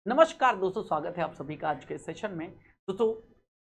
नमस्कार दोस्तों, स्वागत है आप सभी का आज के सेशन में। दोस्तों,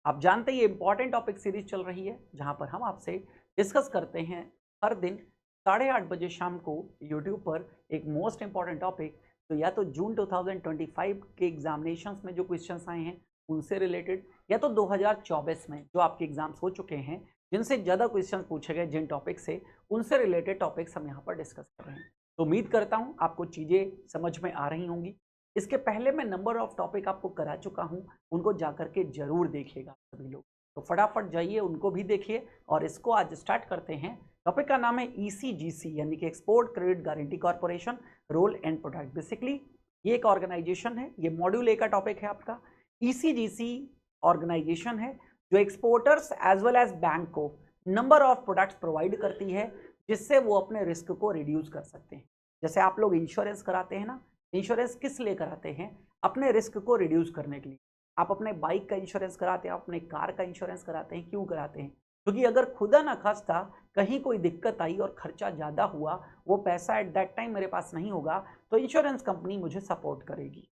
आप जानते हैं ये इंपॉर्टेंट टॉपिक सीरीज चल रही है जहां पर हम आपसे डिस्कस करते हैं हर दिन 8:30 बजे शाम को यूट्यूब पर एक मोस्ट इंपॉर्टेंट टॉपिक। तो या तो जून 2025 के एग्जामिनेशंस में जो क्वेश्चंस आए हैं उनसे रिलेटेड, या तो 2024 में जो आपके एग्जाम्स हो चुके हैं जिनसे ज़्यादा क्वेश्चन पूछे गए जिन टॉपिक से, उनसे रिलेटेड टॉपिक्स हम यहाँ पर डिस्कस कर रहे हैं। तो उम्मीद करता हूँ आपको चीज़ें समझ में आ रही होंगी। इसके पहले मैं नंबर ऑफ टॉपिक आपको करा चुका हूं, उनको जाकर के जरूर देखिएगा सभी लोग। तो फटाफट जाइए उनको भी देखिए और इसको आज स्टार्ट करते हैं। टॉपिक का नाम है ईसीजीसी यानी कि export credit guarantee corporation, role and product. Basically ये एक ऑर्गेनाइजेशन है, ये मॉड्यूल ए का टॉपिक है आपका। ईसीजीसी ऑर्गेनाइजेशन है जो exporters as well as bank को नंबर ऑफ प्रोडक्ट्स प्रोवाइड करती है जिससे वो अपने रिस्क को रिड्यूस कर सकते हैं। जैसे आप लोग इंश्योरेंस कराते हैं ना, इंश्योरेंस किस लिए कराते हैं? अपने रिस्क को रिड्यूस करने के लिए। आप अपने बाइक का इंश्योरेंस कराते हैं, आप अपने कार का इंश्योरेंस कराते हैं, क्यों कराते हैं? क्योंकि अगर खुदा ना खास्ता कहीं कोई दिक्कत आई और खर्चा ज़्यादा हुआ, वो पैसा एट दैट टाइम मेरे पास नहीं होगा, तो इंश्योरेंस कंपनी मुझे सपोर्ट करेगी।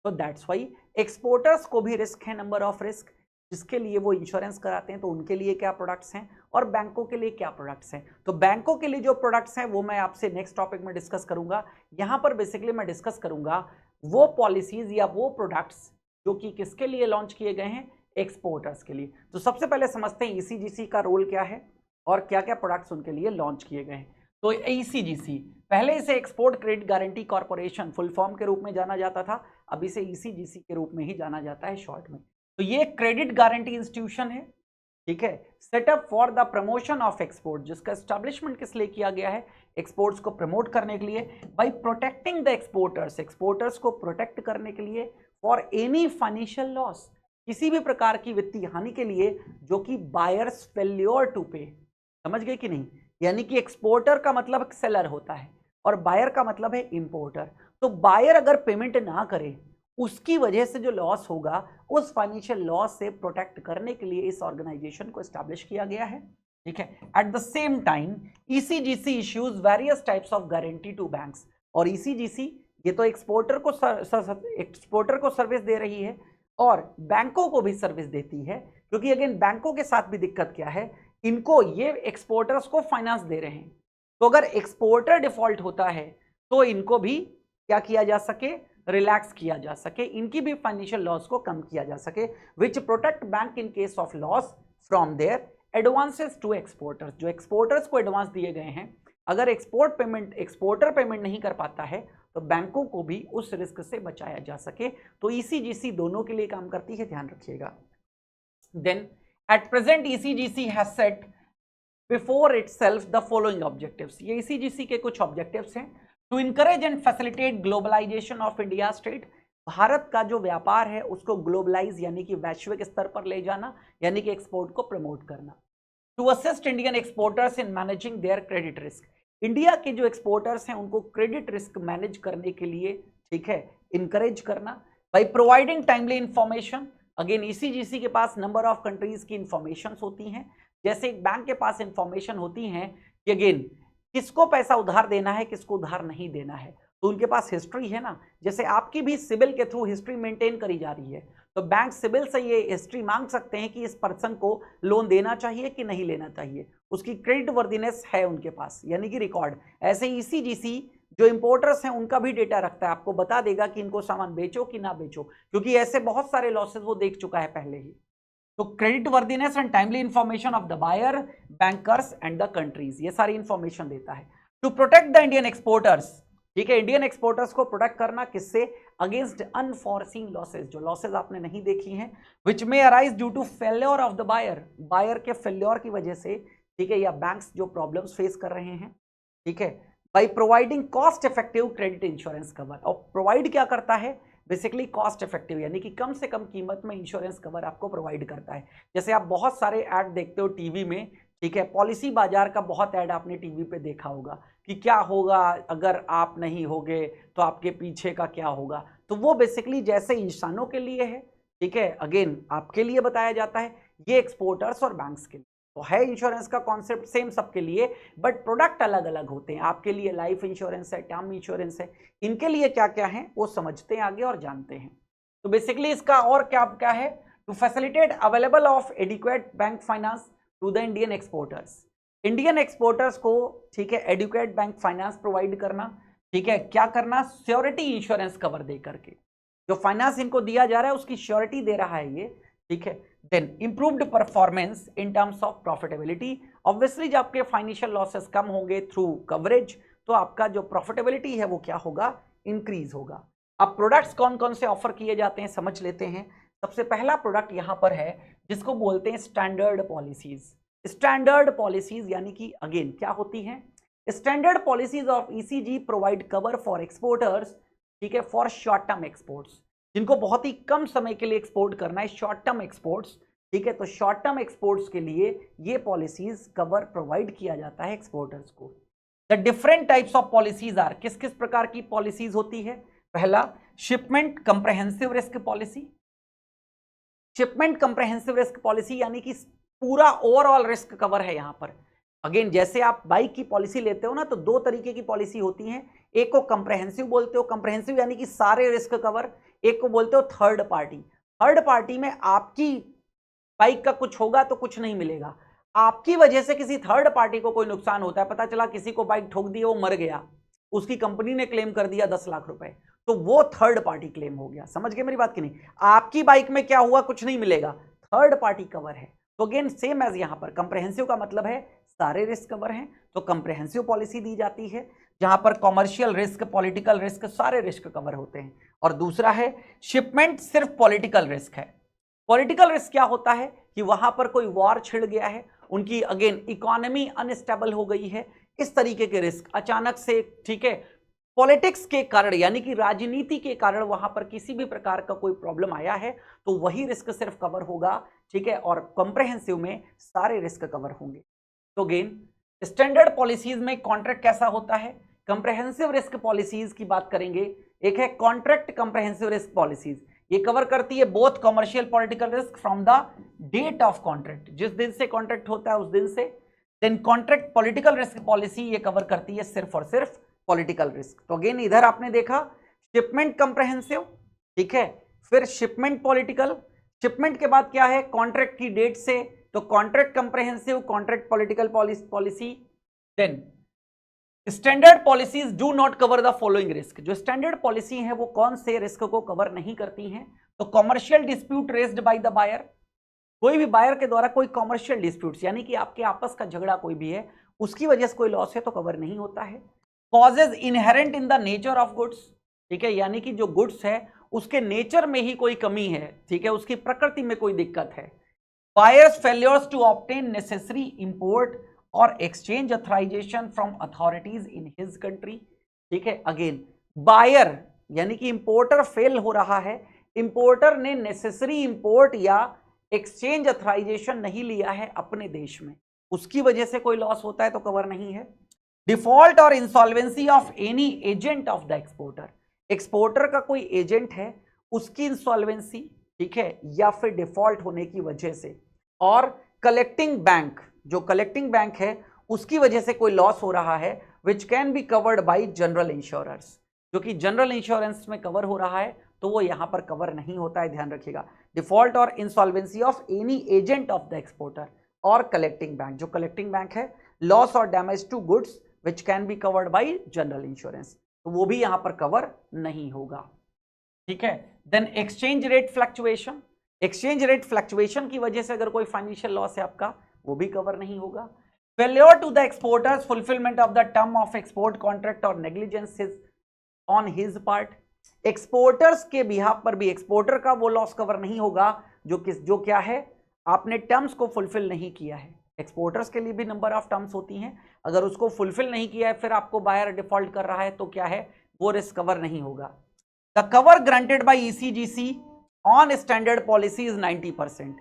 तो दैट्स वाई एक्सपोर्टर्स को भी रिस्क है, नंबर ऑफ रिस्क, जिसके लिए वो इंश्योरेंस कराते हैं। तो उनके लिए क्या प्रोडक्ट्स हैं और बैंकों के लिए क्या प्रोडक्ट्स हैं? तो बैंकों के लिए जो प्रोडक्ट्स हैं वो मैं आपसे नेक्स्ट टॉपिक में डिस्कस करूंगा। यहां पर बेसिकली मैं डिस्कस करूंगा वो पॉलिसीज या वो प्रोडक्ट्स जो कि किसके लिए लॉन्च किए गए हैं, एक्सपोर्टर्स के लिए। तो सबसे पहले समझते हैं ईसीजीसी का रोल क्या है और क्या क्या प्रोडक्ट्स उनके लिए लॉन्च किए गए हैं। तो ईसीजीसी, पहले इसे export credit guarantee corporation full form के रूप में जाना जाता था, अब इसे ईसीजीसी के रूप में ही जाना जाता है शॉर्ट में। तो ये क्रेडिट गारंटी इंस्टीट्यूशन है, ठीक है, setup for the promotion of export, जिसका एस्टैब्लिशमेंट किस लिए किया गया है? एक्सपोर्ट्स को प्रमोट करने के लिए, by protecting the exporters, exporters को प्रोटेक्ट करने के लिए, फॉर एनी फाइनेंशियल लॉस, किसी भी प्रकार की वित्तीय हानि के लिए जो कि बायर्स फेल्योर टू पे। समझ गए कि नहीं? यानी कि एक्सपोर्टर का मतलब सेलर होता है और बायर का मतलब है इंपोर्टर। तो बायर अगर पेमेंट ना करे, उसकी वजह से जो लॉस होगा, उस फाइनेंशियल लॉस से प्रोटेक्ट करने के लिए इस ऑर्गेनाइजेशन को एस्टैब्लिश किया गया है, ठीक है। At the same time ECGC issues various types of guarantee to banks. और ईसीजीसी ये तो एक्सपोर्टर को सर्विस दे रही है और बैंकों को भी सर्विस देती है, क्योंकि अगेन बैंकों के साथ भी दिक्कत क्या है, इनको ये एक्सपोर्टर्स को फाइनेंस दे रहे हैं। तो अगर एक्सपोर्टर डिफॉल्ट होता है तो इनको भी क्या किया जा सके, रिलैक्स किया जा सके, इनकी भी फाइनेंशियल लॉस को कम किया जा सके, which protect bank in case of loss from their advances to exporters. जो एक्सपोर्टर्स को एडवांस दिए गए हैं, अगर एक्सपोर्टर पेमेंट नहीं कर पाता है तो बैंकों को भी उस रिस्क से बचाया जा सके। तो ईसीजीसी दोनों के लिए काम करती है, ध्यान रखिएगा। Then at present ECGC has set before itself the following objectives. ये ईसीजीसी के कुछ ऑब्जेक्टिव्स हैं। To encourage and facilitate globalisation of India state, Bharat का जो व्यापार है उसको ग्लोबलाइज यानी कि वैश्विक स्तर पर ले जाना, यानी कि एक्सपोर्ट को प्रमोट करना। To assist Indian exporters in managing their credit risk, India के जो एक्सपोर्टर्स हैं उनको क्रेडिट रिस्क मैनेज करने के लिए, ठीक है, इनकरेज करना। By providing timely information, again ECGC के पास नंबर ऑफ कंट्रीज की इंफॉर्मेशन होती हैं, जैसे एक बैंक के पास इंफॉर्मेशन होती है कि अगेन किसको पैसा उधार देना है, किसको उधार नहीं देना है, तो उनके पास हिस्ट्री है ना। जैसे आपकी भी सिबिल के थ्रू हिस्ट्री मेंटेन करी जा रही है, तो बैंक सिबिल से ये हिस्ट्री मांग सकते हैं कि इस पर्सन को लोन देना चाहिए कि नहीं लेना चाहिए, उसकी क्रेडिट वर्दीनेस है उनके पास, यानी कि रिकॉर्ड। ऐसे ईसीजीसी जो इंपोर्टर्स हैं उनका भी डेटा रखता है, आपको बता देगा कि इनको सामान बेचो कि ना बेचो, क्योंकि ऐसे बहुत सारे लॉसेस वो देख चुका है पहले ही। तो credit worthiness and timely information of the buyer, bankers and the countries, ये सारी इंफॉर्मेशन देता है। To protect the Indian exporters, ठीक है, इंडियन एक्सपोर्टर्स को प्रोटेक्ट करना किससे? अगेंस्ट अनफॉरसीन लॉसेज, जो लॉसेज आपने नहीं देखी हैं, which may arise due to failure of the buyer, buyer के फेल्योर की वजह से, ठीक है, या बैंक्स जो प्रॉब्लम्स फेस कर रहे हैं, ठीक है। By providing cost effective credit insurance cover, और प्रोवाइड क्या करता है? बेसिकली कॉस्ट इफेक्टिव, यानी कि कम से कम कीमत में इंश्योरेंस कवर आपको प्रोवाइड करता है। जैसे आप बहुत सारे ऐड देखते हो टीवी में, ठीक है, पॉलिसी बाजार का बहुत ऐड आपने टीवी पे देखा होगा कि क्या होगा अगर आप नहीं होगे तो आपके पीछे का क्या होगा। तो वो बेसिकली जैसे इंसानों के लिए है, ठीक है, अगेन आपके लिए बताया जाता है, ये एक्सपोर्टर्स और बैंक्स के लिए तो है। इंश्योरेंस का कॉन्सेप्ट सेम सबके लिए, बट प्रोडक्ट अलग अलग होते हैं। आपके लिए लाइफ इंश्योरेंस है, टर्म इंश्योरेंस है, इनके लिए क्या क्या है वो समझते हैं आगे और जानते हैं। तो बेसिकली इसका और क्या क्या है, to facilitate available of adequate bank finance to the Indian exporters. Indian exporters को, ठीक है, एडिक्वेट बैंक फाइनेंस प्रोवाइड करना, ठीक है, क्या करना, श्योरिटी इंश्योरेंस कवर दे करके, जो फाइनेंस इनको दिया जा रहा है उसकी श्योरिटी दे रहा है ये, ठीक है। Then improved performance in terms of profitability, obviously जब आपके फाइनेंशियल लॉसेस कम होंगे थ्रू कवरेज, तो आपका जो प्रॉफिटेबिलिटी है वो क्या होगा, इंक्रीज होगा। अब प्रोडक्ट्स कौन कौन से ऑफर किए जाते हैं समझ लेते हैं। सबसे पहला प्रोडक्ट यहां पर है जिसको बोलते हैं स्टैंडर्ड पॉलिसीज। स्टैंडर्ड पॉलिसीज यानी कि अगेन क्या होती हैं, standard policies of ECG provide cover for exporters, ठीक है, फॉर शॉर्ट टर्म एक्सपोर्ट्स, जिनको बहुत ही कम समय के लिए एक्सपोर्ट करना है, शॉर्ट टर्म एक्सपोर्ट्स, ठीक है। तो शॉर्ट टर्म एक्सपोर्ट्स के लिए ये पॉलिसीज कवर प्रोवाइड किया जाता है एक्सपोर्टर्स को। The different types of policies are, किस किस प्रकार की पॉलिसीज होती है। पहला, shipment comprehensive risk policy. Shipment comprehensive risk policy यानी कि पूरा ओवरऑल रिस्क कवर है यहां पर। अगेन जैसे आप बाइक की पॉलिसी लेते हो ना, तो दो तरीके की पॉलिसी होती हैं, एक को कंप्रहेंसिव बोलते हो, कंप्रहेंसिव यानी कि सारे रिस्क कवर, एक को बोलते हो थर्ड पार्टी। थर्ड पार्टी में आपकी बाइक का कुछ होगा तो कुछ नहीं मिलेगा, आपकी वजह से किसी थर्ड पार्टी को कोई नुकसान होता है, पता चला किसी को बाइक ठोक दी, वो मर गया, उसकी कंपनी ने क्लेम कर दिया 10 लाख रुपए, तो वो थर्ड पार्टी क्लेम हो गया। समझ गए मेरी बात कि नहीं, आपकी बाइक में क्या हुआ कुछ नहीं मिलेगा, थर्ड पार्टी कवर है। तो अगेन सेम एज यहां पर कंप्रहेंसिव का मतलब है सारे रिस्क कवर हैं, तो कंप्रहेंसिव पॉलिसी दी जाती है जहां पर कॉमर्शियल रिस्क, पॉलिटिकल रिस्क, सारे रिस्क कवर होते हैं। और दूसरा है शिपमेंट, सिर्फ पॉलिटिकल रिस्क है। पॉलिटिकल रिस्क क्या होता है कि वहां पर कोई वॉर छिड़ गया है, उनकी अगेन इकोनॉमी अनस्टेबल हो गई है, इस तरीके के रिस्क अचानक से, ठीक है, पॉलिटिक्स के कारण यानी कि राजनीति के कारण वहां पर किसी भी प्रकार का कोई प्रॉब्लम आया है, तो वही रिस्क सिर्फ कवर होगा, ठीक है। और कॉम्प्रहेंसिव में सारे रिस्क कवर होंगे। तो अगेन स्टैंडर्ड पॉलिसीज में कॉन्ट्रैक्ट कैसा होता है, कंप्रहेंसिव रिस्क पॉलिसीज की बात करेंगे। एक है कॉन्ट्रैक्ट कंप्रहेंसिव रिस्क पॉलिसीज, ये कवर करती है both commercial political risk from the date of contract, जिस दिन से कॉन्ट्रैक्ट होता है उस दिन से। Then contract political risk policy ये कवर करती है सिर्फ और सिर्फ पॉलिटिकल रिस्क। तो अगेन इधर आपने देखा शिपमेंट कंप्रहेंसिव, ठीक है, फिर शिपमेंट पॉलिटिकल, शिपमेंट के बाद क्या है, कॉन्ट्रैक्ट की डेट से, तो contract comprehensive, contract political policy. Then standard policies do not cover the following risk, जो स्टैंडर्ड पॉलिसी है वो कौन से रिस्क को कवर नहीं करती हैं, तो commercial dispute raised by the buyer, कोई भी बायर के द्वारा कोई कॉमर्शियल डिस्प्यूट्स यानी कि आपके आपस का झगड़ा कोई भी है, उसकी वजह से कोई लॉस है तो कवर नहीं होता है। Causes inherent in the nature of goods, ठीक है, यानी कि जो गुड्स है उसके नेचर में ही कोई कमी है, ठीक है, उसकी प्रकृति में कोई दिक्कत है। Buyer's failures to obtain necessary import और exchange authorization from authorities in his country, ठीक है। अगेन बायर यानी कि इंपोर्टर फेल हो रहा है, इंपोर्टर ने नेसेसरी इंपोर्ट या एक्सचेंज अथॉराइजेशन नहीं लिया है अपने देश में, उसकी वजह से कोई लॉस होता है तो कवर नहीं है। Default or insolvency of any agent of the exporter, exporter का कोई एजेंट है उसकी इंसॉल्वेंसी, ठीक है, या फिर डिफॉल्ट होने की वजह से, और कलेक्टिंग बैंक, जो कलेक्टिंग बैंक है उसकी वजह से कोई लॉस हो रहा है, विच can be covered by general insurance, जो कि जनरल इंश्योरेंस में कवर हो रहा है, तो वो यहां पर कवर नहीं होता है, ध्यान रखिएगा। Default or insolvency of any agent of the exporter or collecting bank, जो कलेक्टिंग बैंक है, loss or damage to goods which can be covered by general insurance, तो वो भी यहां पर कवर नहीं होगा, ठीक है। Then exchange rate fluctuation, exchange rate fluctuation की वजह से अगर कोई फाइनेंशियल लॉस है आपका, वो भी कवर नहीं होगा। Failure to the exporters fulfilment of the term of export contract और negligence on his part, exporters के बिहाफ पर भी एक्सपोर्टर का वो लॉस कवर नहीं होगा जो क्या है, आपने टर्म्स को फुलफिल नहीं किया है। एक्सपोर्टर्स के लिए भी नंबर ऑफ टर्म्स होती हैं, अगर उसको फुलफिल नहीं किया है फिर आपको बायर डिफॉल्ट कर रहा है तो क्या है, वो रिस्क कवर नहीं होगा। The cover granted by ECGC on standard policy is 90%,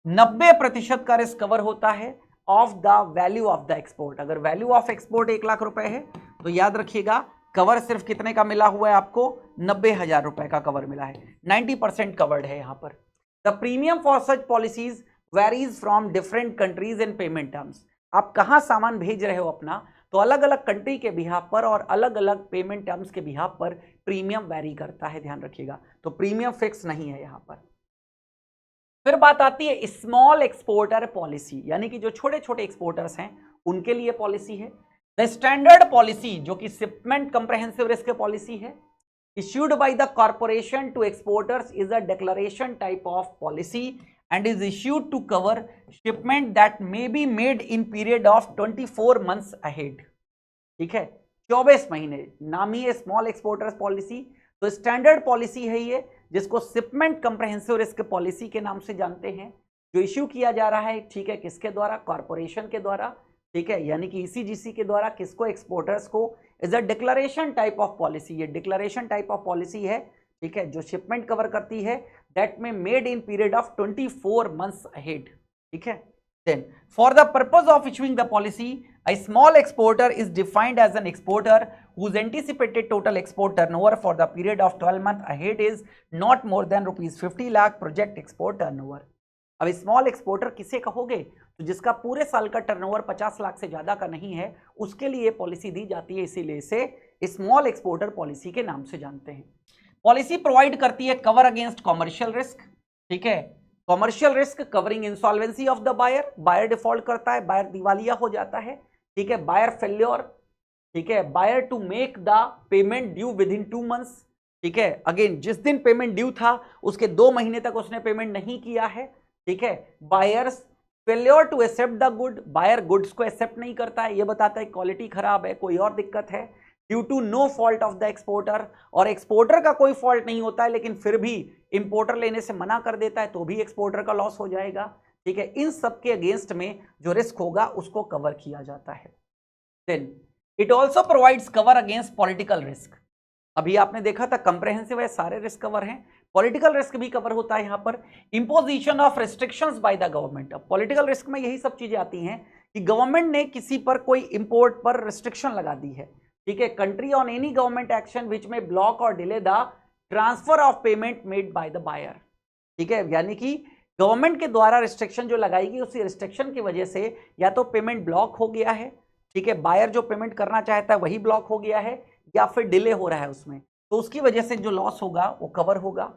90% का रिस्क कवर होता है of the value of the export. अगर वैल्यू ऑफ एक्सपोर्ट 1 लाख रुपए है तो याद रखिएगा कवर सिर्फ कितने का मिला हुआ है आपको, 90,000 रुपए का कवर मिला है, 90% कवर्ड है यहां पर। The premium for such policies varies from different countries and payment terms, आप कहां सामान भेज रहे हो अपना, तो अलग अलग कंट्री के बिहाफ पर और अलग अलग पेमेंट टर्म्स के बिहाफ पर प्रीमियम वैरी करता है, ध्यान रखिएगा। तो प्रीमियम फिक्स नहीं है यहां पर। फिर बात आती है स्मॉल एक्सपोर्टर पॉलिसी, यानी कि जो छोटे छोटे एक्सपोर्टर्स हैं उनके लिए पॉलिसी है। द स्टैंडर्ड पॉलिसी जो कि शिपमेंट कंप्रेहेंसिव रिस्क पॉलिसी है, issued by the corporation to exporters, is a declaration type of policy and is issued to cover shipment that may be made in period of 24 months ahead। ठीक है, 24 महीने, नाम ही है small exporters policy. तो standard policy है ये, जिसको shipment comprehensive risk policy के नाम से जानते हैं, जो इश्यू किया जा रहा है, ठीक है, किसके द्वारा? कॉर्पोरेशन के द्वारा, ठीक है, यानी कि ईसीजीसी के द्वारा। किसको? एक्सपोर्टर्स को। Is a declaration type of policy, ये डिक्लेरेशन टाइप ऑफ पॉलिसी है, ठीक है, जो शिपमेंट कवर करती है, that may made in period of 24 months ahead, ठीक है। Then for the purpose of issuing the policy, a small exporter is defined as an exporter whose anticipated total export turnover for the period of 12 months ahead is not more than rupees 50 lakh project export turnover। अब small exporter किसे कहोगे? तो जिसका पूरे साल का turnover 50 lakh से ज्यादा का नहीं है, उसके लिए पॉलिसी दी जाती है, इसीलिए इसे स्मॉल एक्सपोर्टर पॉलिसी के नाम से जानते हैं। पॉलिसी प्रोवाइड करती है कवर अगेंस्ट कॉमर्शियल रिस्क, ठीक है, commercial risk covering insolvency of the buyer, buyer default करता है, बायर दिवालिया हो जाता है, ठीक है, बायर फेल्योर, ठीक है, buyer to make the payment due within 2 months, ठीक है, अगेन जिस दिन पेमेंट ड्यू था उसके 2 महीने तक उसने पेमेंट नहीं किया है, ठीक है, buyers failure to accept the good, buyer goods को एक्सेप्ट नहीं करता है, ये बताता है क्वालिटी खराब है, कोई और दिक्कत है, due to no fault of the exporter, और एक्सपोर्टर का कोई फॉल्ट नहीं होता है लेकिन फिर भी इंपोर्टर लेने से मना कर देता है, तो भी एक्सपोर्टर का लॉस हो जाएगा, ठीक है। इन सब के अगेंस्ट में जो रिस्क होगा उसको कवर किया जाता है। Then it also provides cover against political risk. अभी आपने देखा था कंप्रेहेंसिव है, सारे रिस्क कवर हैं, पॉलिटिकल रिस्क भी कवर होता है यहाँ पर। Imposition of restrictions by the government, अब पॉलिटिकल रिस्क में यही सब चीजें आती हैं कि गवर्नमेंट ने किसी पर कोई इंपोर्ट पर रिस्ट्रिक्शन लगा दी है, ठीक है, country on any government action which may block or delay the transfer of payment made by the buyer, ठीक है, यानी कि गवर्नमेंट के द्वारा रिस्ट्रिक्शन जो लगाएगी, उसी रिस्ट्रिक्शन की वजह से या तो पेमेंट ब्लॉक हो गया है, ठीक है, बायर जो पेमेंट करना चाहता है वही ब्लॉक हो गया है, या फिर डिले हो रहा है उसमें, तो उसकी वजह से जो लॉस होगा वो कवर होगा।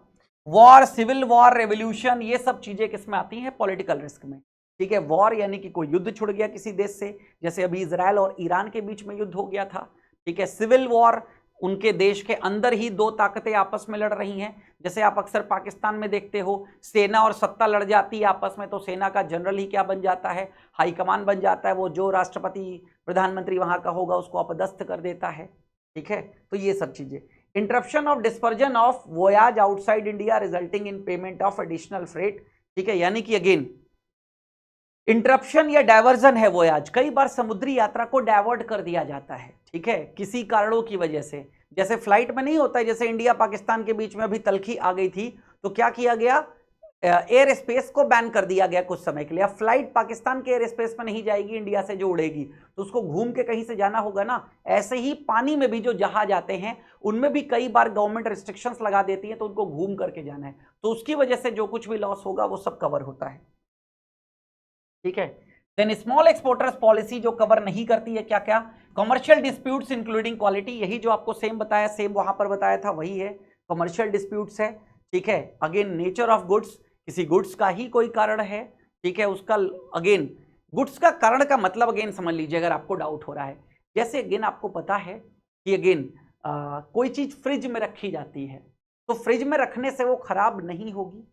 वॉर, सिविल वॉर, रेवोल्यूशन, ये सब चीजें किसमें आती हैं? पॉलिटिकल रिस्क में, ठीक है। वॉर यानी कि कोई युद्ध छुड़ गया किसी देश से, जैसे अभी इजराइल और ईरान के बीच में युद्ध हो गया था, ठीक है। सिविल वॉर, उनके देश के अंदर ही 2 ताकतें आपस में लड़ रही हैं, जैसे आप अक्सर पाकिस्तान में देखते हो, सेना और सत्ता लड़ जाती है आपस में, तो सेना का जनरल ही क्या बन जाता है? हाईकमान बन जाता है, वो जो राष्ट्रपति प्रधानमंत्री वहां का होगा उसको अपदस्थ कर देता है, ठीक है। तो ये सब चीजें। Interruption of dispersion of voyage outside India resulting in payment of additional freight, ठीक है, यानी कि अगेन इंटरप्शन या डायवर्जन है वोयाज, कई बार समुद्री यात्रा को डायवर्ट कर दिया जाता है, ठीक है, किसी कारणों की वजह से, जैसे फ्लाइट में नहीं होता है, जैसे इंडिया पाकिस्तान के बीच में अभी तलखी आ गई थी, तो क्या किया गया? एयर स्पेस को बैन कर दिया गया कुछ समय के लिए। अब फ्लाइट पाकिस्तान के एयर स्पेस में नहीं जाएगी इंडिया से जो उड़ेगी, तो उसको घूम के कहीं से जाना होगा ना। ऐसे ही पानी में भी जो जहाज आते हैं उनमें भी कई बार गवर्नमेंट रिस्ट्रिक्शंस लगा देती है, तो उनको घूम करके जाना है, तो उसकी वजह से जो कुछ भी लॉस होगा वो सब कवर होता है, ठीक है। देन स्मॉल एक्सपोर्टर्स पॉलिसी जो कवर नहीं करती है क्या क्या? कमर्शियल डिस्प्यूट्स इंक्लूडिंग क्वालिटी, यही जो आपको सेम बताया, सेम वहां पर बताया था, वही है, कमर्शियल डिस्प्यूट्स है, ठीक है। अगेन नेचर ऑफ गुड्स, किसी गुड्स का ही कोई कारण है, ठीक है, उसका अगेन गुड्स का कारण का मतलब अगेन समझ लीजिए अगर आपको डाउट हो रहा है, जैसे अगेन आपको पता है कि अगेन कोई चीज फ्रिज में रखी जाती है, तो फ्रिज में रखने से वो खराब नहीं होगी,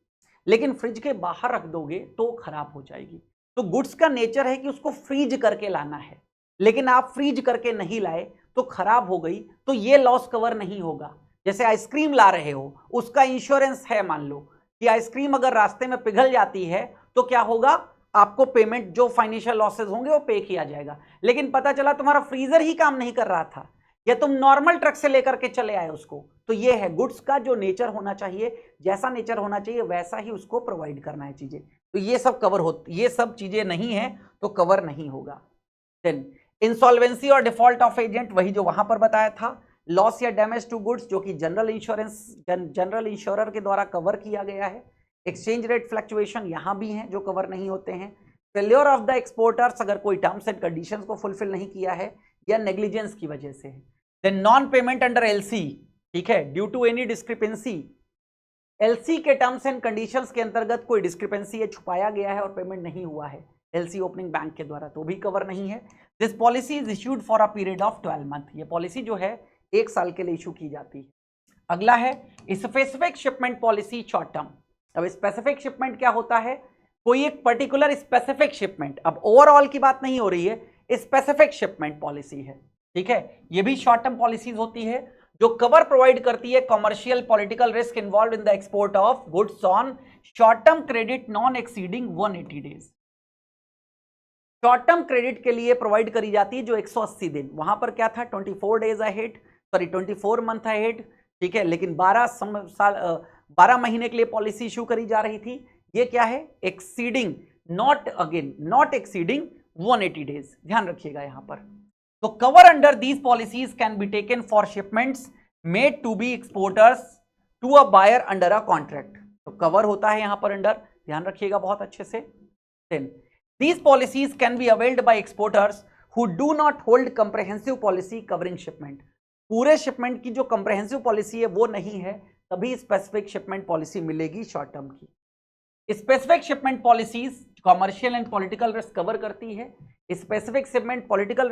लेकिन फ्रिज के बाहर रख दोगे तो खराब हो जाएगी। तो गुड्स का नेचर है कि उसको फ्रीज करके लाना है, लेकिन आप फ्रीज करके नहीं लाए तो खराब हो गई, तो ये लॉस कवर नहीं होगा। जैसे आइसक्रीम ला रहे हो, उसका इंश्योरेंस है, मान लो कि आइसक्रीम अगर रास्ते में पिघल जाती है तो क्या होगा? आपको पेमेंट जो फाइनेंशियल लॉसेस होंगे वो पे किया जाएगा। लेकिन पता चला तुम्हारा फ्रीजर ही काम नहीं कर रहा था, या तुम नॉर्मल ट्रक से लेकर के चले आए उसको, तो ये है गुड्स का जो नेचर होना चाहिए, जैसा नेचर होना चाहिए वैसा ही उसको प्रोवाइड करना है चीजें, तो ये सब कवर हो, ये सब चीजें नहीं है तो कवर नहीं होगा। देन इंसॉल्वेंसी और डिफॉल्ट ऑफ एजेंट, वही जो वहां पर बताया था। लॉस या डैमेज टू गुड्स जो कि जनरल इंश्योरर के द्वारा कवर किया गया है। एक्सचेंज रेट फ्लक्चुएशन यहां भी हैं जो कवर नहीं होते हैं। फेल्योर ऑफ द एक्सपोर्टर्स, अगर कोई टर्म्स एंड कंडीशंस को फुलफिल नहीं किया है, या नेग्लिजेंस की वजह से है। Then non payment under LC, ठीक है, due to any discrepancy, LC के टर्म्स एंड कंडीशंस के अंतर्गत कोई डिस्क्रिपेंसी है, छुपाया गया है और पेमेंट नहीं हुआ है एलसी ओपनिंग बैंक के द्वारा, तो भी कवर नहीं है। This policy is issued for a period of 12 month, ये पॉलिसी जो है 1 साल के लिए इशू की जाती है। अगला है specific shipment policy short term. अब स्पेसिफिक शिपमेंट क्या होता है, कोई एक पर्टिकुलर स्पेसिफिक शिपमेंट, अब ओवरऑल की बात नहीं हो रही है, स्पेसिफिक शिपमेंट पॉलिसी है, ठीक है, ये भी शॉर्ट टर्म पॉलिसीज होती है जो कवर प्रोवाइड करती है commercial political risk involve in the export of goods on short term credit non exceeding 180 days. Short term credit के लिए प्रोवाइड करी जाती है जो 180 दिन, वहां पर क्या था 24 days ahead, sorry 24 month ahead, ठीक है, लेकिन 12 महीने के लिए पॉलिसी इशू करी जा रही थी। ये क्या है, एक्सीडिंग, नॉट एक्सीडिंग 180 डेज, ध्यान रखिएगा यहां पर। तो cover under these policies can be taken for shipments made to be exporters to a buyer under a contract, तो कवर होता है यहां पर अंडर, ध्यान रखिएगा बहुत अच्छे से। Then these policies can be availed by exporters who do not hold comprehensive policy covering shipment, पूरे शिपमेंट की जो comprehensive policy है वो नहीं है, तभी स्पेसिफिक शिपमेंट पॉलिसी मिलेगी शॉर्ट टर्म की। Specific shipment policies commercial and political risk cover करती है। Specific shipment political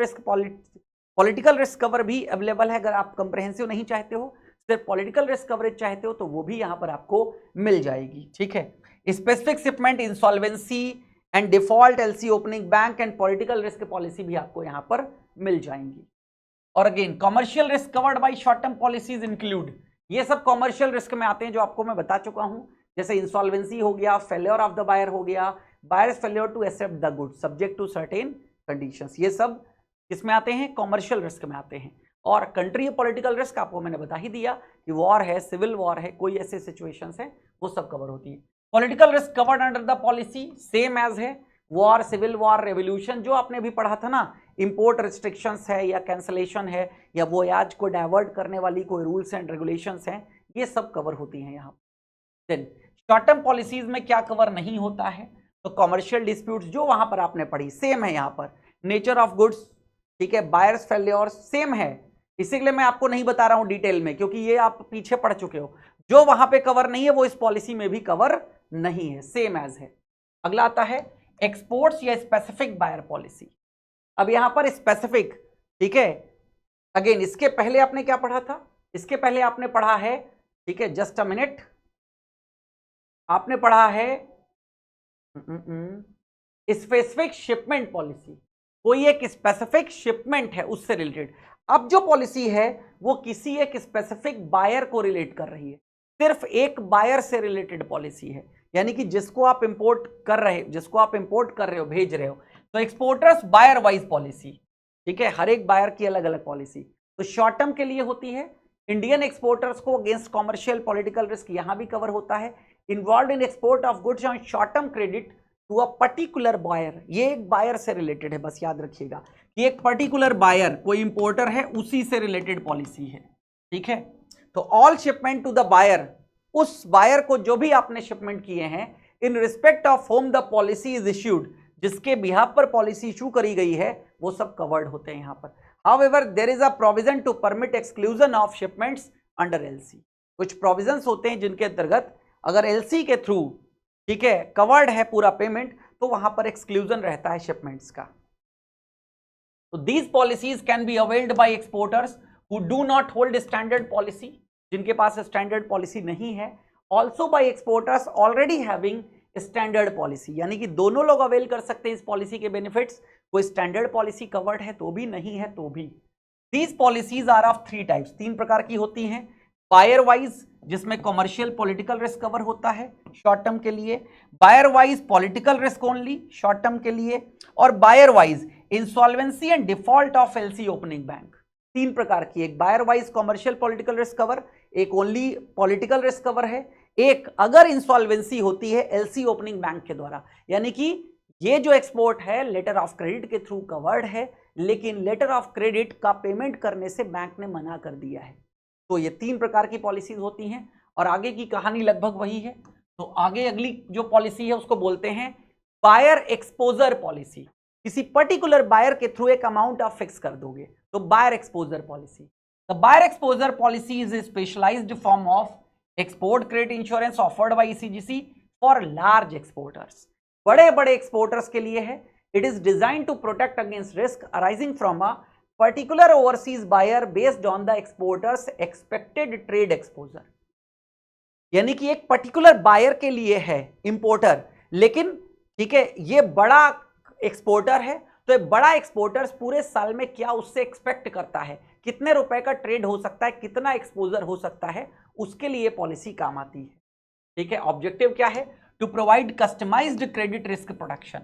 risk cover भी अवेलेबल है, अगर आप कंप्रहेंसिव नहीं चाहते हो, सिर्फ पॉलिटिकल रिस्क कवरेज चाहते हो तो वो भी यहां पर आपको मिल जाएगी, ठीक है। Specific shipment insolvency and default, LC opening bank and political risk policy भी आपको यहां पर मिल जाएंगी। और again commercial risk covered by short term policies include, ये सब कमर्शियल रिस्क में आते हैं जो आपको मैं बता चुका हूं, जैसे इंसॉल्वेंसी हो गया, फेलियर ऑफ द बायर हो गया, buyers failure to accept the good subject to certain conditions, ये सब किसमें आते हैं, कमर्शियल रिस्क में आते हैं। और कंट्री पॉलिटिकल रिस्क आपको मैंने बता ही दिया कि वॉर है, सिविल वॉर है, कोई ऐसे सिचुएशंस है, वो सब कवर होती है। Political risk covered under the policy same as है, वॉर, सिविल वॉर, रेवोल्यूशन, जो आपने भी पढ़ा था ना, इंपोर्ट रिस्ट्रिक्शंस है या कैंसलेशन है या वोयाज को डाइवर्ट करने वाली कोई रूल्स एंड रेगुलेशंस हैं, ये सब कवर होती हैं यहाँ। देन शॉर्ट टर्म पॉलिसीज में क्या कवर नहीं होता है, तो कमर्शियल डिस्प्यूट्स जो वहां पर आपने पढ़ी सेम है यहाँ पर, नेचर ऑफ गुड्स, ठीक है, बायर्स फेलियर सेम है, इसीलिए मैं आपको नहीं बता रहा हूं डिटेल में क्योंकि ये आप पीछे पढ़ चुके हो, जो वहां पे कवर नहीं है वो इस पॉलिसी में भी कवर नहीं है, सेम एज है। अगला आता है एक्सपोर्ट्स या स्पेसिफिक बायर पॉलिसी। अब यहां पर स्पेसिफिक, ठीक है, अगेन इसके पहले आपने क्या पढ़ा था, इसके पहले आपने पढ़ा है, ठीक है, जस्ट अ मिनट, आपने पढ़ा है स्पेसिफिक शिपमेंट पॉलिसी, कोई एक स्पेसिफिक शिपमेंट है उससे रिलेटेड। अब जो पॉलिसी है वो किसी एक स्पेसिफिक बायर को रिलेट कर रही है, सिर्फ एक बायर से रिलेटेड पॉलिसी है, यानी कि जिसको आप इंपोर्ट कर रहे हो, भेज रहे हो, तो एक्सपोर्टर्स बायर वाइज पॉलिसी, ठीक है, हर एक बायर की अलग अलग पॉलिसी, तो शॉर्ट टर्म के लिए होती है। इंडियन एक्सपोर्टर्स को अगेंस्ट कॉमर्शियल पॉलिटिकल रिस्क यहां भी कवर होता है, involve in export of goods on short term credit to a particular buyer, ये एक बायर से रिलेटेड है, बस याद रखिएगा कि एक पर्टिकुलर बायर कोई इंपोर्टर है उसी से रिलेटेड पॉलिसी है, ठीक है। तो all shipment to the buyer, उस बायर को जो भी आपने शिपमेंट किए हैं in respect of whom the policy is issued, जिसके बिहाफ पर पॉलिसी इशू करी गई है, वो सब कवर्ड होते हैं यहां पर। However there is a provision to permit exclusion of shipments under LC, कुछ प्रोविजंस होते हैं जिनके अंतर्गत अगर एलसी के थ्रू, ठीक है, कवर्ड है पूरा पेमेंट, तो वहां पर एक्सक्लूजन रहता है शिपमेंट्स का। तो these policies can be availed by exporters who do not hold standard policy, जिनके पास स्टैंडर्ड पॉलिसी नहीं है, also by exporters already having standard policy, यानी कि दोनों लोग अवेल कर सकते हैं इस पॉलिसी के बेनिफिट्स, कोई स्टैंडर्ड पॉलिसी कवर्ड है तो भी, नहीं है तो भी। These policies are of 3 types, 3 प्रकार की होती हैं, बायर वाइज जिसमें कमर्शियल पॉलिटिकल रिस्क कवर होता है शॉर्ट टर्म के लिए, buyer wise political risk only short term के लिए, और buyer wise insolvency and default of LC opening bank, 3 प्रकार की, एक buyer wise commercial political risk cover, एक ओनली पॉलिटिकल रिस्क कवर है, एक अगर इंसॉल्वेंसी होती है एलसी ओपनिंग बैंक के द्वारा, यानी कि ये जो एक्सपोर्ट है लेटर ऑफ क्रेडिट के थ्रू कवर्ड है, लेकिन लेटर ऑफ क्रेडिट का पेमेंट करने से बैंक ने मना कर दिया है। तो ये 3 प्रकार की पॉलिसीज होती हैं और आगे की कहानी लगभग वही है। तो आगे अगली जो पॉलिसी है उसको बोलते हैं बायर एक्सपोजर पॉलिसी, किसी पर्टिकुलर बायर के थ्रू एक अमाउंट आप फिक्स कर दोगे, तो buyer exposure policy, the buyer exposure policy is a specialised form of export credit insurance offered by ECGC for large exporters, बड़े बड़े एक्सपोर्टर्स के लिए है। It is design to protect against risk arising from a particular overseas buyer based on the exporters expected trade exposure, यानी कि एक particular buyer के लिए है इंपोर्टर, लेकिन ठीक है ये बड़ा एक्सपोर्टर है, तो एक बड़ा एक्सपोर्टर पूरे साल में क्या उससे एक्सपेक्ट करता है, कितने रुपए का ट्रेड हो सकता है, कितना एक्सपोजर हो सकता है, उसके लिए पॉलिसी काम आती है। ठीक है, ऑब्जेक्टिव क्या है, to provide customised credit risk protection.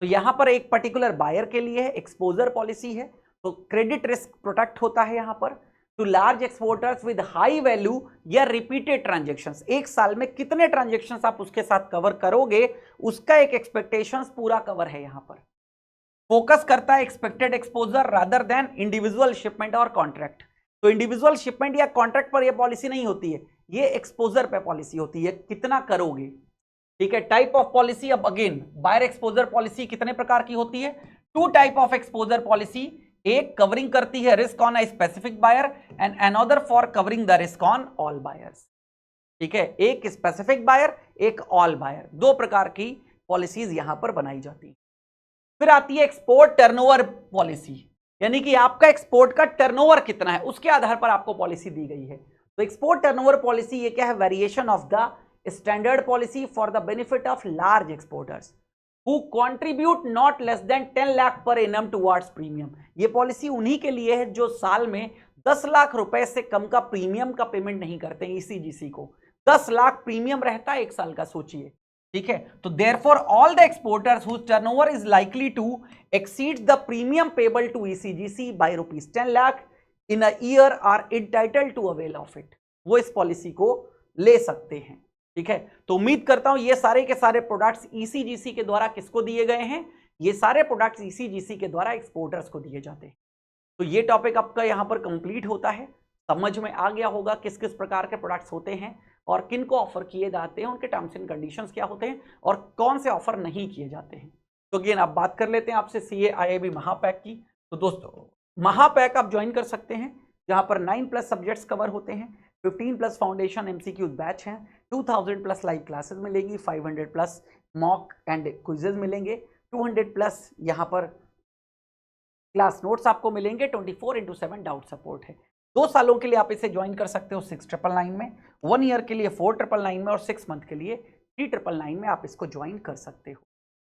तो यहां पर एक पर्टिकुलर बायर के लिए है, एक्सपोजर पॉलिसी है, तो क्रेडिट रिस्क प्रोटेक्ट होता है यहां पर। To large exporters with high value या रिपीटेड ट्रांजेक्शंस, एक साल में कितने ट्रांजेक्शंस आप उसके साथ कवर करोगे उसका एक एक्सपेक्टेशंस पूरा कवर है यहां पर। फोकस करता है expected exposure rather than individual shipment और कॉन्ट्रैक्ट। तो इंडिविजुअल शिपमेंट या कॉन्ट्रैक्ट पर यह पॉलिसी नहीं होती है, ये एक्सपोजर पे पॉलिसी होती है, कितना करोगे। ठीक है, टाइप ऑफ पॉलिसी, अब अगेन बायर एक्सपोजर पॉलिसी कितने प्रकार की होती है, two type of exposure policy, एक कवरिंग करती है risk on a specific buyer and another for covering the risk on all buyers. ठीक है, एक स्पेसिफिक बायर, एक ऑल बायर, दो प्रकार की पॉलिसीज यहां पर बनाई जाती है। फिर आती है एक्सपोर्ट टर्नओवर पॉलिसी, यानी कि आपका एक्सपोर्ट का टर्नओवर कितना है उसके आधार पर आपको पॉलिसी दी गई है। तो एक्सपोर्ट टर्नओवर पॉलिसी ये क्या है, variation of the standard policy for the benefit of large exporters who contribute not less than 10 lakh per annum towards premium. ये पॉलिसी उन्हीं के लिए है जो साल में 10 लाख रुपए से कम का प्रीमियम का पेमेंट नहीं करते हैं। ईसीजीसी को 10 लाख प्रीमियम रहता है एक साल का, सोचिए। ठीक है, तो therefore all the exporters whose turnover is likely to exceed the premium payable to ECGC by ₹10 lakh in a year are entitled to avail of it, वो इस पॉलिसी को ले सकते हैं। ठीक है, तो उम्मीद करता हूं ये सारे के सारे प्रोडक्ट्स ईसीजीसी के द्वारा किसको दिए गए हैं, ये सारे प्रोडक्ट्स ईसीजीसी के द्वारा एक्सपोर्टर्स को दिए जाते हैं। तो ये टॉपिक आपका यहां पर कंप्लीट होता है, समझ में आ गया होगा किस किस प्रकार के प्रोडक्ट्स होते हैं और किन को ऑफर किए जाते हैं, उनके टर्म्स एंड कंडीशंस क्या होते हैं और कौन से ऑफर नहीं किए जाते हैं। तो अगेन आप बात कर लेते हैं आपसे CA IIB महापैक की। तो दोस्तों महापैक आप ज्वाइन कर सकते हैं, जहां पर 9+ सब्जेक्ट्स कवर होते हैं, 15+ फाउंडेशन MCQ बैच हैं, 2000+ लाइव क्लासेस मिलेगी, 500+ मॉक एंड क्विजेज मिलेंगे, 200+ यहाँ पर क्लास नोट्स आपको मिलेंगे, 24/7 डाउट सपोर्ट है। 2 सालों के लिए आप इसे ज्वाइन कर सकते हो 6999 में, 1 ईयर के लिए 4999 में और 6 मंथ के लिए 3999 में आप इसको ज्वाइन कर सकते हो।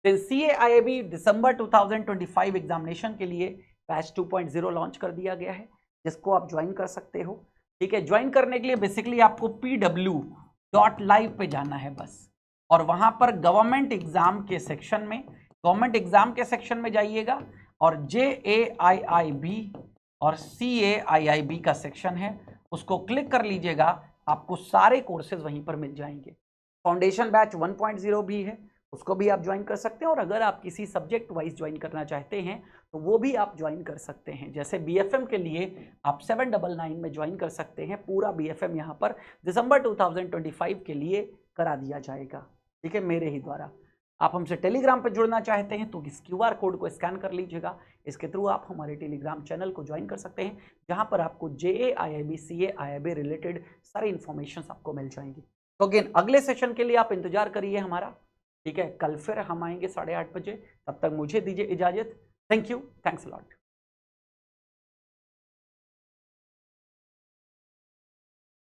देन CA IIB दिसंबर 2025 एग्जामिनेशन के लिए बैच 2.0 लॉन्च कर दिया गया है, जिसको आप ज्वाइन कर सकते हो। ठीक है, ज्वाइन करने के लिए बेसिकली आपको pw.live पे जाना है बस, और वहां पर गवर्नमेंट एग्जाम के सेक्शन में जाइएगा और JAIIB और CAIIB का सेक्शन है, उसको क्लिक कर लीजिएगा, आपको सारे कोर्सेज वहीं पर मिल जाएंगे। फाउंडेशन बैच 1.0 भी है, उसको भी आप ज्वाइन कर सकते हैं, और अगर आप किसी सब्जेक्ट वाइज ज्वाइन करना चाहते हैं तो वो भी आप ज्वाइन कर सकते हैं। जैसे BFM के लिए आप 799 में ज्वाइन कर सकते हैं, पूरा BFM यहाँ पर दिसंबर 2025 के लिए करा दिया जाएगा। ठीक है, मेरे ही द्वारा। आप हमसे टेलीग्राम पर जुड़ना चाहते हैं तो इस QR कोड को स्कैन कर लीजिएगा, इसके थ्रू आप हमारे टेलीग्राम चैनल को ज्वाइन कर सकते हैं, जहाँ पर आपको JAIIB CAIIB रिलेटेड सारी इन्फॉर्मेशन आपको मिल जाएंगी। तो अगेन अगले सेशन के लिए आप इंतजार करिए हमारा। ठीक है, कल फिर हम आएंगे 8:30 बजे, तब तक मुझे दीजिए इजाजत। Thank you, thanks a lot.